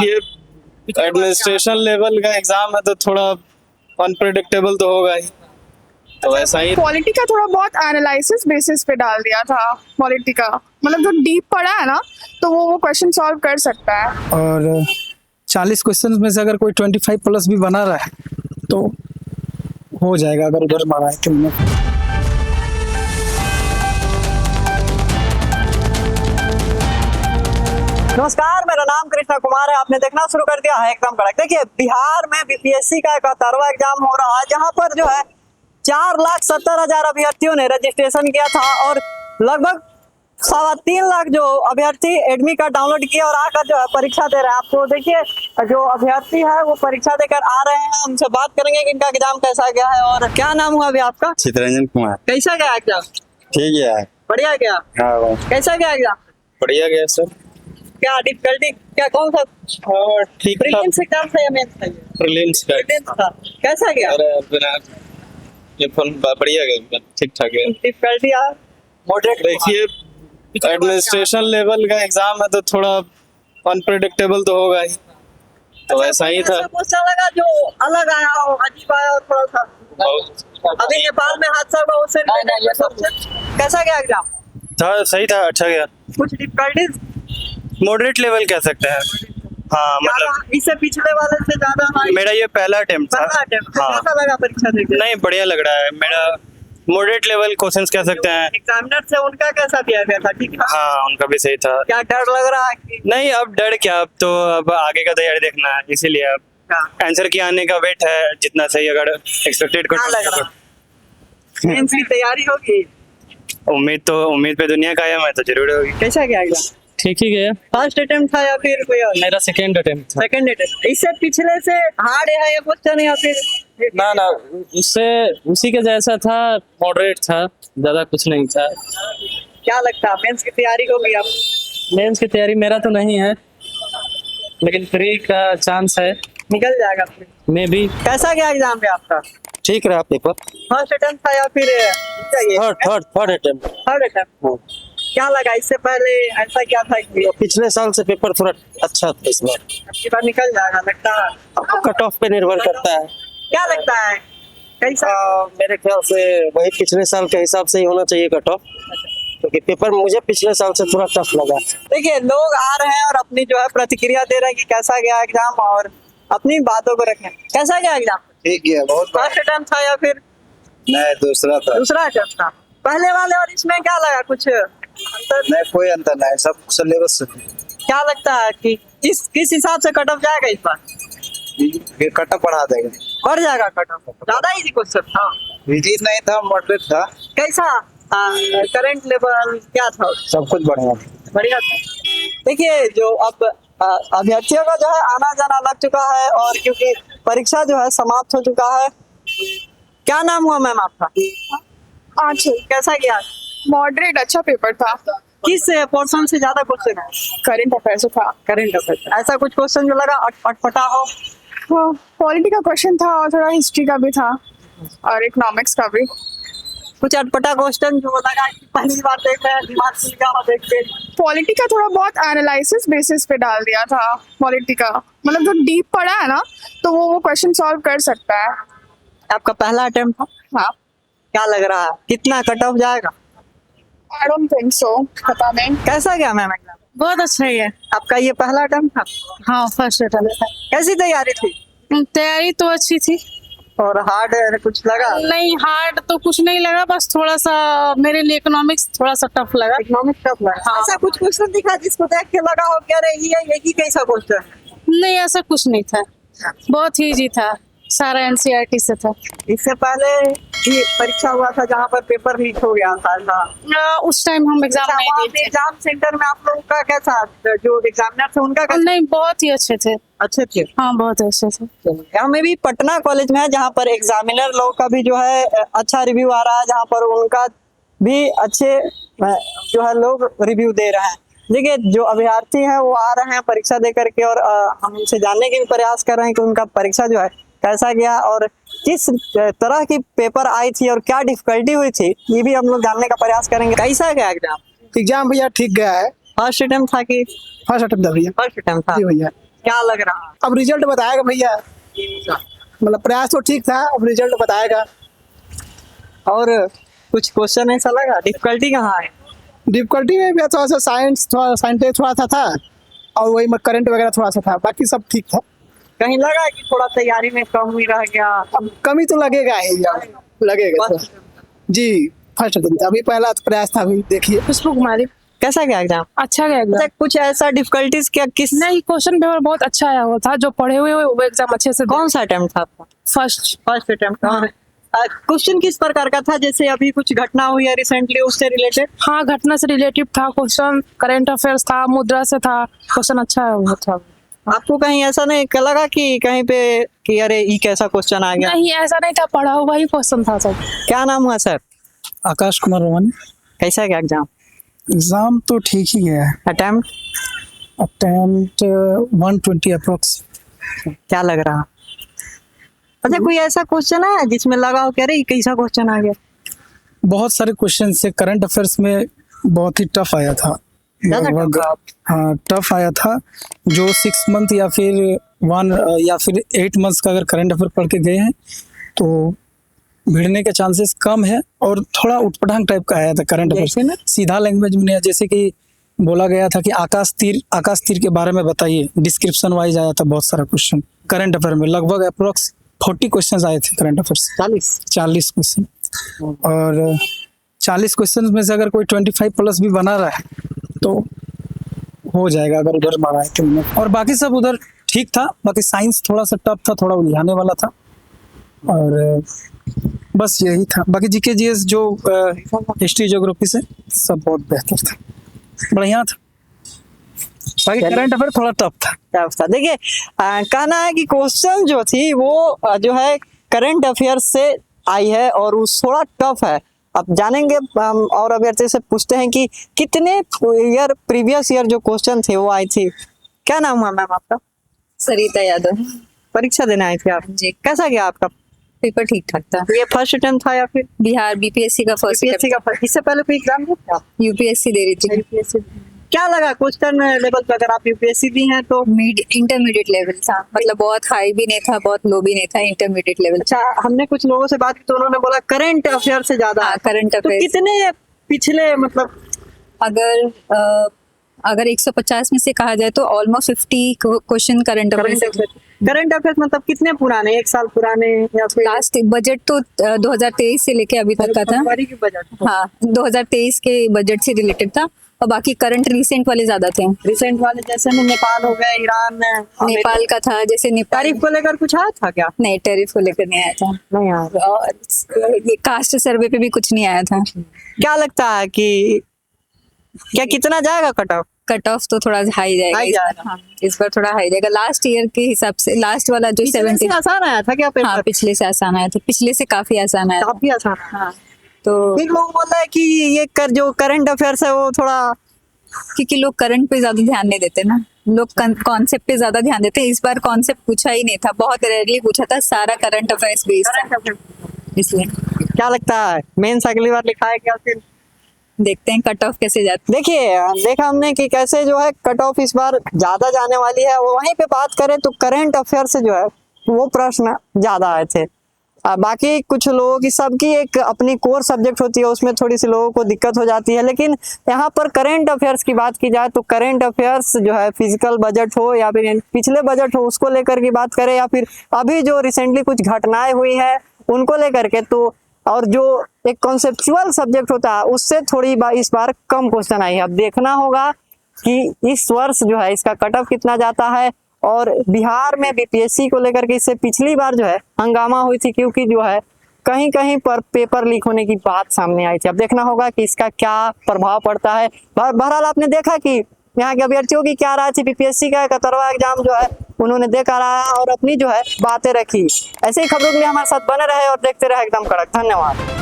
देखिए administration level का exam है तो थोड़ा अनप्रेडिक्टेबल तो होगा ही, तो ऐसा ही। पॉलिटी का थोड़ा बहुत एनालिसिस बेसिस पे डाल दिया था। पॉलिटी का मतलब जो डीप पढ़ा है ना, तो वो क्वेश्चन सॉल्व कर सकता है। और 40 क्वेश्चन में से अगर कोई 25 प्लस भी बना रहा है तो हो जाएगा, अगर उधर मारा है तो। नमस्कार, मेरा नाम कृष्णा कुमार है। आपने देखना शुरू कर दिया है एकदम कड़क। देखिए, बिहार में बीपीएससी का 71वां एग्जाम हो रहा है, जहां पर जो है 4,70,000 अभ्यर्थियों ने रजिस्ट्रेशन किया था और लगभग 3.25 लाख जो अभ्यर्थी एडमिट कार्ड डाउनलोड किए और आकर जो है परीक्षा दे रहे हैं। आपको देखिए, जो अभ्यर्थी है वो परीक्षा देकर आ रहे हैं। उनसे बात करेंगे कि इनका एग्जाम कैसा गया है। और क्या नाम हुआ अभी आपका? चितरंजन कुमार। कैसा गया एग्जाम? ठीक है यार। बढ़िया गया। हाँ कैसा गया एग्जाम? बढ़िया गया सर। क्या डिफिकल्टी, क्या कौन सा ठीक था। प्रीलिम्स एग्जाम था या मेंस था? प्रीलिम्स का प्रीलिम्स था। कैसा गया? ये फोन बढ़िया गया, ठीक ठाक गया। डिफिकल्टी यार मॉडरेट। देखिए एडमिनिस्ट्रेशन लेवल का एग्जाम है तो थोड़ा अनप्रेडिक्टेबल तो होगा ही, तो ऐसा ही था। क्वेश्चन लगा जो अलग आया हो, अजीब आया हो थोड़ा सा। अभी नेपाल में हादसा हुआ उससे कैसा गया एग्जाम? था सही था, अच्छा गया। कुछ डिफिकल्टीज मॉडरेट लेवल कह सकते हैं। हाँ मतलब इससे पिछले वाले से ज्यादा हमारी मेरा ये पहला अटेम्प्ट था। पहला attempt। हाँ। कैसा लगा परीक्षा देके? नहीं बढ़िया लग रहा है। मेरा मॉडरेट लेवल क्वेश्चंस कह सकते हैं। एग्जामिनर से उनका कैसा दिया गया था? ठीक है। हाँ उनका भी सही था। क्या डर लग रहा है कि नहीं अब डर क्या, अब तो अब आगे का तैयारी देखना है, इसीलिए अब क्या आंसर की आने का वेट है। जितना सही अगर एक्सपेक्टेड क्या लग रहा है? मेंस की तैयारी होगी? उम्मीद पे दुनिया कायम है, तो जरूर होगी। कैसा गया एग्जाम? ठीक ही गया। फर्स्ट अटेम्प्ट था या फिर कोई और? मेरा सेकेंड अटेम्प्ट था। Second attempt. इससे पिछले से हार्ड है ये क्वेश्चन या फिर? ना उससे उसी के जैसा था, मॉडरेट था, ज्यादा कुछ नहीं था। क्या लगता है मेंस की तैयारी होगी अब? मेंस की तैयारी मेरा तो नहीं है, लेकिन फ्री का चांस है, निकल जाएगा फिर। मे भी। कैसा गया एग्जाम में आपका? ठीक रहा पेपर। फर्स्ट अटेम्प्ट था या फिर थर्ड अटेम्प्ट। Third attempt. क्या लगा इससे पहले ऐसा क्या था कि पिछले साल से पेपर थोड़ा अच्छा था इस बार। आपकी बार निकल जाएगा लगता है? कट ऑफ पे निर्भर करता है। क्या लगता है कैसा? मेरे ख्याल से वही पिछले साल के हिसाब से ही होना चाहिए कट ऑफ, क्योंकि पेपर मुझे पिछले साल से थोड़ा टफ लगा। देखिए, लोग आ रहे हैं और अपनी जो है प्रतिक्रिया दे रहे हैं कि कैसा गया एग्जाम और अपनी बातों को रखें। कैसा गया एग्जाम? ठीक है, बहुत फर्स्ट अटेम्प्ट था या फिर नहीं दूसरा था। दूसरा अटेम्प्ट था? पहले वाले और इसमें क्या लगा, कुछ अंतर? नहीं कोई अंतर नहीं, सब सिलेबस क्या लगता है कि किस हिसाब से कट ऑफ जाएगा इस बार? कट ऑफ बढ़ा देगा। बढ़ जाएगा कट ऑफ? ज्यादा इजी क्वेश्चन था? विजिट नहीं था, मॉडरेट था। कैसा करंट लेवल क्या था? सब कुछ बढ़िया। बढ़िया था। देखिए, जो अब अभ्यर्थियों का जो है आना जाना लग चुका है और क्योंकि परीक्षा जो है समाप्त हो चुका है। क्या नाम हुआ मैम आपका? आंचल। कैसा गया? मॉडरेट अच्छा पेपर था। किस पोर्शन से ज्यादा क्वेश्चन है? करंट अफेयर से था। Current affair. ऐसा कुछ क्वेश्चन जो लगा अटपटा हो? हाँ, पॉलिटी का क्वेश्चन था और थोड़ा हिस्ट्री का भी था और इकोनॉमिक्स का भी। कुछ अटपटा क्वेश्चन जो लगा कि पहली बार देख रहे हैं, दिमाग खुल गया हो देख के? पॉलिटी का थोड़ा बहुत एनालिसिस बेसिस पे डाल दिया था। पॉलिटी का मतलब जो डीप पढ़ा है ना, तो वो क्वेश्चन सॉल्व कर सकता है। आपका पहला अटेम्प्ट था? हाँ। क्या लग रहा है कितना कट ऑफ जाएगा? आई डोंट थिंक सो, पता नहीं। कैसा गया मैम एग्जाम? बहुत अच्छा ही है। आपका ये पहला अटेम्प्ट था? हाँ, फर्स्ट अटेम्प्ट था। कैसी तैयारी थी? तैयारी तो अच्छी थी। और हार्ड कुछ लगा? नहीं, हार्ड तो कुछ नहीं लगा, बस थोड़ा सा मेरे लिए इकोनॉमिक्स थोड़ा सा टफ लगा। इकोनॉमिक्स टफ लगा? हाँ। ऐसा कुछ क्वेश्चन दिखा जिसको देख के लगा हो क्या रे ये की कैसा क्वेश्चन? नहीं, ऐसा कुछ नहीं था, बहुत ही इजी था, सारा एनसीईआरटी से था। इससे पहले भी परीक्षा हुआ था जहाँ पर पेपर लीक हो गया था। उस टाइम हम एग्जाम नहीं दिए थे। एग्जाम सेंटर में आप लोगों का कैसा, जो एग्जामिनर थे उनका कैसा? नहीं, बहुत ही अच्छे थे। अच्छे थे? हाँ, बहुत अच्छे थे। हमें भी पटना कॉलेज में है जहाँ पर एग्जामिनर लोग का भी जो है अच्छा रिव्यू आ रहा है, जहाँ पर उनका भी अच्छे जो है लोग रिव्यू दे रहे हैं। देखिए, जो अभ्यर्थी हैं वो आ रहे हैं परीक्षा दे करके और हम उनसे जानने के भी प्रयास कर रहे हैं कि उनका परीक्षा जो है कैसा गया और किस तरह की पेपर आई थी और क्या डिफिकल्टी हुई थी, ये भी हम लोग जानने का प्रयास करेंगे। कैसा गया एग्जाम? एग्जाम भैया ठीक गया है। फर्स्ट अटेम्प्ट था कि? फर्स्ट अटेम्प्ट था भैया। फर्स्ट अटेम्प्ट था। जी भैया। क्या लग रहा? अब रिजल्ट बताएगा भैया, मतलब प्रयास तो ठीक था, अब रिजल्ट बताएगा। और कुछ क्वेश्चन ऐसा लगा, डिफिकल्टी कहाँ है? डिफिकल्टी में भी थोड़ा सा साइंस थोड़ा सा था, और वही करंट वगैरह थोड़ा सा था, बाकी सब ठीक था। कहीं लगा कि थोड़ा तैयारी में कम ही रह गया? अब कमी तो लगेगा ही, लगेगा बस। थोड़ा। जी फर्स्ट दिन था, अभी पहला प्रयास था, अभी देखिए। खुशबू कुमारी। कैसा गया एग्जाम? अच्छा गया अच्छा, एग्जाम। कुछ ऐसा डिफिकल्टीज क्या किस नहीं, क्वेश्चन पेपर बहुत अच्छा आया हुआ था, जो पढ़े हुए वो एग्जाम अच्छे से कौन सा अटेम्प्ट था आपका? First attempt. क्वेश्चन किस प्रकार का था? जैसे अभी कुछ घटना हुई है रिसेंटली, उससे रिलेटेड? हाँ, घटना से रिलेटिव था क्वेश्चन, करंट अफेयर्स था, मुद्रा से था, क्वेश्चन अच्छा है वो था। आपको कहीं ऐसा नहीं लगा कि कहीं पे कि अरे ये कैसा क्वेश्चन आ गया? नहीं, ऐसा नहीं था, पढ़ा हुआ ही क्वेश्चन था सब। क्या नाम हुआ सर? आकाश कुमार रोमानी। कैसा गया एग्जाम? एग्जाम तो ठीक ही गया है। Attempt attempt 120 approx. क्या लग रहा? अच्छा, कोई ऐसा क्वेश्चन है जिसमें लगा हो कि अरे ये कैसा क्वेश्चन आ गया? बहुत सारे क्वेश्चन से करंट अफेयर्स में बहुत ही टफ आया था, ज्यादा लगभग। tough? हाँ, टफ आया था। जो 6 मंथ या फिर 8 मंथ्स का अगर करंट अफेयर पढ़ के गए हैं तो भिड़ने के चांसेस कम है, और थोड़ा उटपटांग टाइप का आया था करंट जैसे ना? अफेयर, सीधा लैंग्वेज में। जैसे कि बोला गया था कि आकाश तीर के बारे में बताइए, डिस्क्रिप्शन वाइज आया था बहुत सारा क्वेश्चन करंट अफेयर में। लगभग अप्रोक्स 40 क्वेश्चन आए थे करंट अफेयर, 40 क्वेश्चन। और 40 क्वेश्चन में से अगर कोई 25 प्लस भी बना रहा है तो हो जाएगा, अगर उधर मारा है तो। और बाकी सब उधर ठीक था, बाकी साइंस थोड़ा सा टफ था, थोड़ा उलझाने वाला था, और बस यही था। बाकी जीके जीएस जो हिस्ट्री ज्योग्राफी से सब बहुत बेहतर था, बढ़िया था। बाकी करंट अफेयर थोड़ा टफ था। टफ था। देखिए, कहना है कि क्वेश्चन जो थी वो जो है करंट अफेयर से आई है और वो थोड़ा टफ है। अब जानेंगे हम और अभ्यर्थी से पूछते हैं कि कितने प्रीवियस ईयर जो क्वेश्चन थे वो आई थी। क्या नाम हुआ मैम आपका? सरिता यादव। परीक्षा देने आई थी आप जी। कैसा गया आपका? पेपर ठीक ठाक था। ये फर्स्ट अटेम्प्ट था या फिर बिहार बीपीएससी का फर्स्ट यूपीएससी का first? इससे पहले कोई एग्जाम दिया था? यूपीएससी दे रही थी। क्या लगा क्वेश्चन लेवल पे? अगर आप यूपीएससी दी हैं तो इंटरमीडिएट लेवल था, मतलब बहुत हाई भी नहीं था, बहुत लो भी नहीं था, इंटरमीडिएट लेवल। अच्छा, हमने कुछ लोगों से बात की तो उन्होंने बोला करंट अफेयर से ज्यादा। हाँ, करंट तो अफेयर। कितने पिछले मतलब अगर 150 में से कहा जाए तो almost 50 question current affair. Current affairs मतलब कितने पुराने? 1 साल पुराने या फिर लास्ट बजट तो 2023 से लेके अभी तक का था। फरवरी की बजट? हाँ, 2023 के बजट से रिलेटेड था, और बाकी करंट रिसेंट वाले ज्यादा थे। रिसेंट वाले जैसे में नेपाल हो गया, ईरान, नेपाल का था, जैसे नेपाल। तारीफ को लेकर कुछ आया था क्या? नहीं, टैरिफ को लेकर नहीं आया था। नहीं आया। और ये कास्ट सर्वे पे भी कुछ नहीं आया था। क्या लगता है कि क्या कितना जाएगा कट ऑफ? कट ऑफ तो थोड़ा हाई जाएगा हाई इस बार। जाएगा। हाँ, इस बार थोड़ा हाई जाएगा। लास्ट ईयर के हिसाब से लास्ट वाला जो 70। आसान आया था क्या पेपर? हाँ, पिछले से आसान आया था, पिछले से काफी आसान आया था। काफी आसान। हाँ, तो फिर लोग बोल रहे हैं कि ये जो करंट अफेयर्स है वो थोड़ा क्योंकि लोग करंट पे ज्यादा ध्यान नहीं देते ना, लोग कॉन्सेप्ट पे ज्यादा ध्यान देते हैं। इस बार कॉन्सेप्ट पूछा ही नहीं था, बहुत रेयरली पूछा था, सारा करंट अफेयर्स बेस्ड था, इसलिए। क्या लगता है मेंस अगली बार लिखा है क्या? फिर देखते हैं कट ऑफ कैसे जाते। देखिए, देखा हमने कि कैसे जो है कट ऑफ इस बार ज्यादा जाने वाली है। वहीं पे बात करें तो करंट अफेयर से जो है वो प्रश्न ज्यादा आए थे। बाकी कुछ लोगों की सबकी एक अपनी कोर सब्जेक्ट होती है, उसमें थोड़ी सी लोगों को दिक्कत हो जाती है। लेकिन यहाँ पर करंट अफेयर्स की बात की जाए तो करंट अफेयर्स जो है फिजिकल बजट हो या फिर पिछले बजट हो उसको लेकर की बात करें, या फिर अभी जो रिसेंटली कुछ घटनाएं हुई है उनको लेकर के, तो और जो एक कॉन्सेप्चुअल सब्जेक्ट होता है उससे थोड़ी इस बार कम क्वेश्चन आई है। अब देखना होगा कि इस वर्ष जो है इसका कट ऑफ कितना जाता है। और बिहार में बीपीएससी को लेकर के इससे पिछली बार जो है हंगामा हुई थी, क्योंकि जो है कहीं कहीं पर पेपर लीक होने की बात सामने आई थी। अब देखना होगा कि इसका क्या प्रभाव पड़ता है। बहरहाल आपने देखा कि यहाँ के अभ्यर्थियों की क्या राय थी। बीपीएससी का 71वां एग्जाम जो है उन्होंने देखा रहा और अपनी जो है बातें रखी। ऐसे ही खबरों के लिए हमारे साथ बने रहे और देखते रहे एकदम कड़क। धन्यवाद।